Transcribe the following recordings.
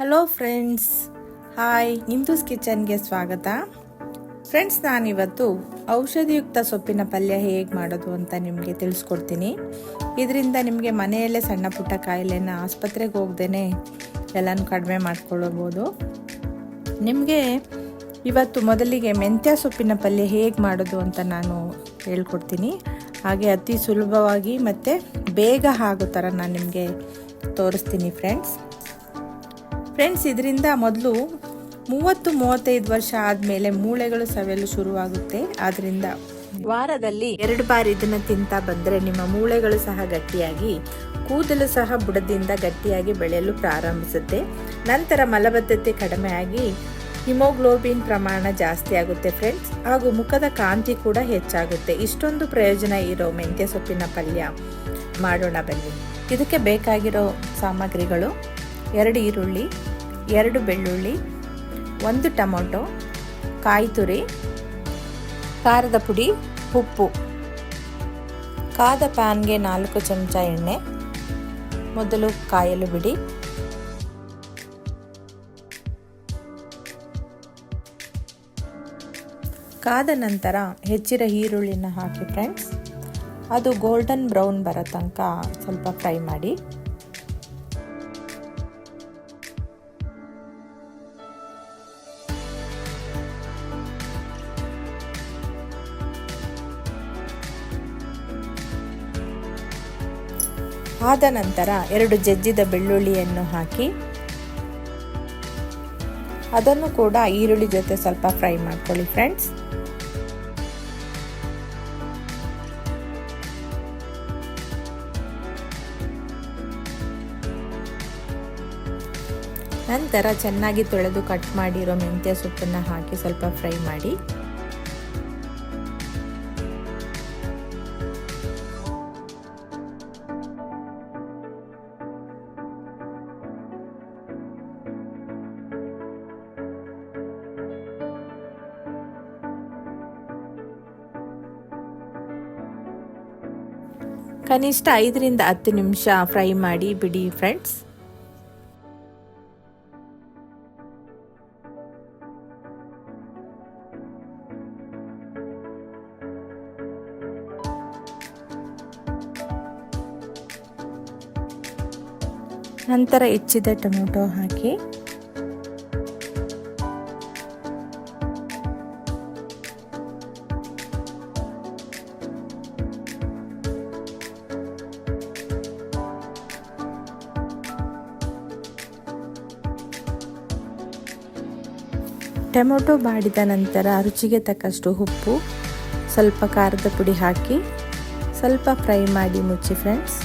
Hello friends, hi, ನಿಮ್ದೂಸ್ ಕಿಚನ್ಗೆ ಸ್ವಾಗತ. Friends, ನಾನಿವತ್ತು ಔಷಧಿಯುಕ್ತ ಸೊಪ್ಪಿನ ಪಲ್ಯ ಹೇಗೆ ಮಾಡೋದು ಅಂತ ನಿಮಗೆ ತಿಳಿಸ್ಕೊಡ್ತೀನಿ. ಇದರಿಂದ ನಿಮಗೆ ಮನೆಯಲ್ಲೇ ಸಣ್ಣ ಪುಟ್ಟ ಕಾಯಿಲೆನ ಆಸ್ಪತ್ರೆಗೆ ಹೋಗ್ದೇ ಎಲ್ಲನೂ ಕಡಿಮೆ ಮಾಡ್ಕೊಳ್ಳಬಹುದು. ನಿಮಗೆ ಇವತ್ತು ಮೊದಲಿಗೆ ಮೆಂತ್ಯ ಸೊಪ್ಪಿನ ಪಲ್ಯ ಹೇಗೆ ಮಾಡೋದು ಅಂತ ನಾನು ಹೇಳ್ಕೊಡ್ತೀನಿ. ಹಾಗೆ ಅತಿ ಸುಲಭವಾಗಿ ಮತ್ತು ಬೇಗ ಆಗೋ ಥರ ನಾನು ನಿಮಗೆ ತೋರಿಸ್ತೀನಿ. ಫ್ರೆಂಡ್ಸ್, ಇದರಿಂದ ಮೊದಲು 30-35 ವರ್ಷ ಆದಮೇಲೆ ಮೂಳೆಗಳು ಸವೆಯಲು ಶುರುವಾಗುತ್ತೆ. ಆದ್ದರಿಂದ ವಾರದಲ್ಲಿ 2 ಬಾರಿ ಇದನ್ನು ತಿಂತಾ ಬಂದರೆ ನಿಮ್ಮ ಮೂಳೆಗಳು ಸಹ ಗಟ್ಟಿಯಾಗಿ, ಕೂದಲು ಸಹ ಬುಡದಿಂದ ಗಟ್ಟಿಯಾಗಿ ಬೆಳೆಯಲು ಪ್ರಾರಂಭಿಸುತ್ತೆ. ನಂತರ ಮಲಬದ್ಧತೆ ಕಡಿಮೆ ಆಗಿ ಹಿಮೋಗ್ಲೋಬಿನ್ ಪ್ರಮಾಣ ಜಾಸ್ತಿ ಆಗುತ್ತೆ ಫ್ರೆಂಡ್ಸ್. ಹಾಗೂ ಮುಖದ ಕಾಂತಿ ಕೂಡ ಹೆಚ್ಚಾಗುತ್ತೆ. ಇಷ್ಟೊಂದು ಪ್ರಯೋಜನ ಇರೋ ಮೆಂತ್ಯ ಸೊಪ್ಪಿನ ಪಲ್ಯ ಮಾಡೋಣ ಬನ್ನಿ. ಇದಕ್ಕೆ ಬೇಕಾಗಿರೋ ಸಾಮಗ್ರಿಗಳು: 2 ಈರುಳ್ಳಿ, 2 ಬೆಳ್ಳುಳ್ಳಿ, 1 ಟೊಮೊಟೊ, ಕಾಯಿ ತುರಿ, ಖಾರದ ಪುಡಿ, ಉಪ್ಪು. ಕಾದ ಪ್ಯಾನ್ಗೆ 4 ಚಮಚ ಎಣ್ಣೆ. ಮೊದಲು ಕಾಯಲು ಬಿಡಿ. ಕಾದ ನಂತರ ಹೆಚ್ಚಿದ ಈರುಳ್ಳಿನ ಹಾಕಿ ಫ್ರೆಂಡ್ಸ್. ಅದು ಗೋಲ್ಡನ್ ಬ್ರೌನ್ ಬರೋ ತನಕ ಸ್ವಲ್ಪ ಫ್ರೈ ಮಾಡಿ. ಆದ ನಂತರ 2 ಜಜ್ಜಿದ ಬೆಳ್ಳುಳ್ಳಿಯನ್ನು ಹಾಕಿ ಅದನ್ನು ಕೂಡ ಈರುಳ್ಳಿ ಜೊತೆ ಸ್ವಲ್ಪ ಫ್ರೈ ಮಾಡ್ಕೊಳ್ಳಿ ಫ್ರೆಂಡ್ಸ್. ನಂತರ ಚೆನ್ನಾಗಿ ತೊಳೆದು ಕಟ್ ಮಾಡಿರೋ ಮೆಂತ್ಯ ಸೊಪ್ಪನ್ನು ಹಾಕಿ ಸ್ವಲ್ಪ ಫ್ರೈ ಮಾಡಿ. ಕನಿಷ್ಠ 5-10 ನಿಮಿಷ ಫ್ರೈ ಮಾಡಿ ಬಿಡಿ ಫ್ರೆಂಡ್ಸ್. ನಂತರ ಹೆಚ್ಚಿದ ಟೊಮೊಟೊ ಹಾಕಿ ಟೊಮೊಟೊ ಬಾಡಿದ ನಂತರ ರುಚಿಗೆ ತಕ್ಕಷ್ಟು ಉಪ್ಪು, ಸ್ವಲ್ಪ ಖಾರದ ಪುಡಿ ಹಾಕಿ ಸ್ವಲ್ಪ ಫ್ರೈ ಮಾಡಿ ಮುಚ್ಚಿ ಫ್ರೆಂಡ್ಸ್.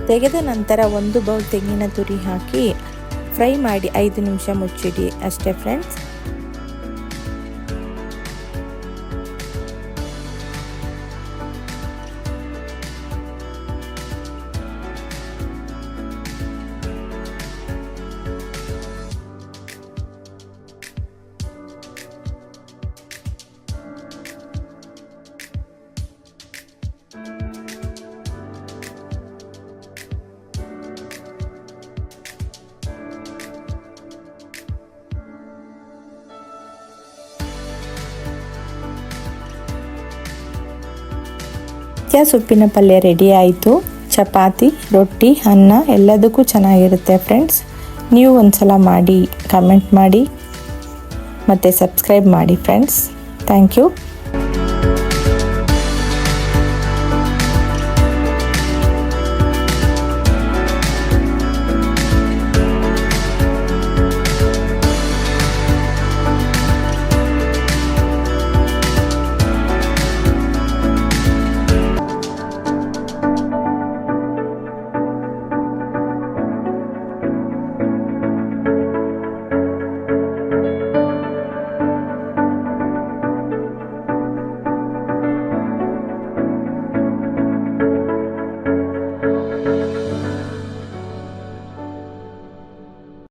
ತೆಗೆದ ನಂತರ 1 ಬೌಲ್ ತೆಂಗಿನ ತುರಿ ಹಾಕಿ ಫ್ರೈ ಮಾಡಿ 5 ನಿಮಿಷ ಮುಚ್ಚಿಡಿ ಅಷ್ಟೇ ಫ್ರೆಂಡ್ಸ್. ಮೆಂತ್ಯ ಸೊಪ್ಪಿನ ಪಲ್ಯ ರೆಡಿ ಆಯಿತು. ಚಪಾತಿ, ರೊಟ್ಟಿ, ಅನ್ನ ಎಲ್ಲದಕ್ಕೂ ಚೆನ್ನಾಗಿರುತ್ತೆ ಫ್ರೆಂಡ್ಸ್. ನೀವು ಒಂದ್ಸಲ ಮಾಡಿ ಕಮೆಂಟ್ ಮಾಡಿ ಮತ್ತು ಸಬ್ಸ್ಕ್ರೈಬ್ ಮಾಡಿ ಫ್ರೆಂಡ್ಸ್. Thank you.